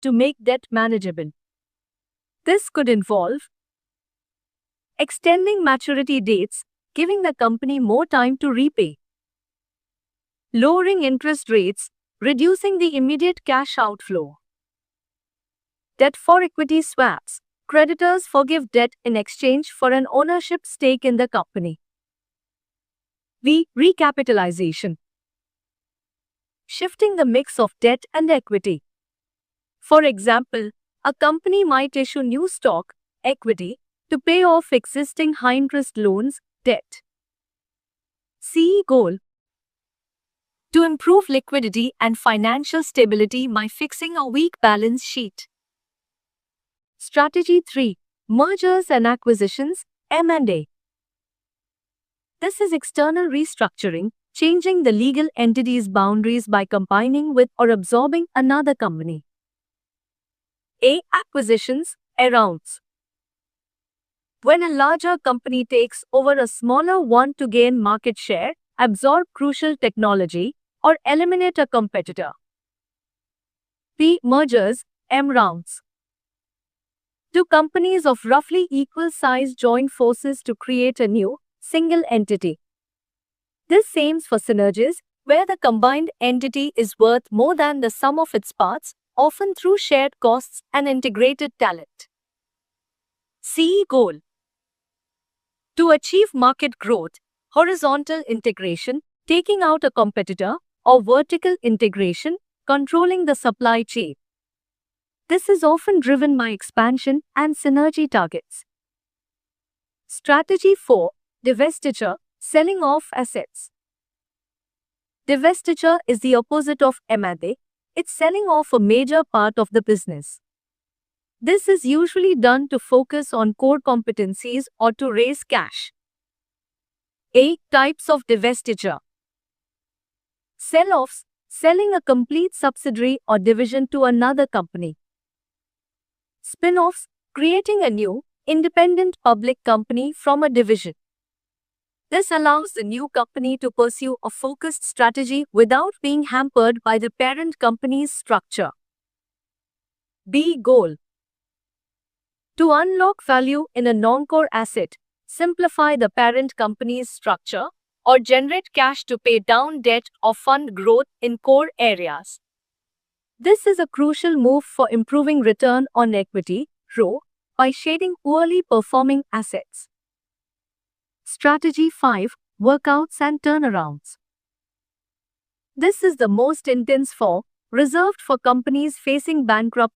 to make debt manageable. This could involve extending maturity dates, giving the company more time to repay, lowering interest rates, reducing the immediate cash outflow, debt for equity swaps. Creditors forgive debt in exchange for an ownership stake in the company. Recapitalization. Shifting the mix of debt and equity. For example, a company might issue new stock, equity, to pay off existing high-interest loans, debt. CE goal: to improve liquidity and financial stability by fixing a weak balance sheet. Strategy 3. Mergers and acquisitions, M&A. This is external restructuring, changing the legal entity's boundaries by combining with or absorbing another company. Acquisitions, arounds. When a larger company takes over a smaller one to gain market share, absorb crucial technology, or eliminate a competitor. Mergers, M-rounds. Two companies of roughly equal size join forces to create a new, single entity. This aims for synergies, where the combined entity is worth more than the sum of its parts, often through shared costs and integrated talent. CE goal: to achieve market growth, horizontal integration, taking out a competitor, or vertical integration, controlling the supply chain. This is often driven by expansion and synergy targets. Strategy 4. Divestiture, selling off assets. Divestiture is the opposite of M&A. It's selling off a major part of the business. This is usually done to focus on core competencies or to raise cash. Types of divestiture. Sell-offs, selling a complete subsidiary or division to another company. Spin-offs, creating a new, independent public company from a division. This allows the new company to pursue a focused strategy without being hampered by the parent company's structure. Goal: to unlock value in a non-core asset, simplify the parent company's structure, or generate cash to pay down debt or fund growth in core areas. This is a crucial move for improving return on equity, ROE, by shading poorly performing assets. Strategy 5. Workouts and turnarounds. This is the most intense form, reserved for companies facing bankruptcy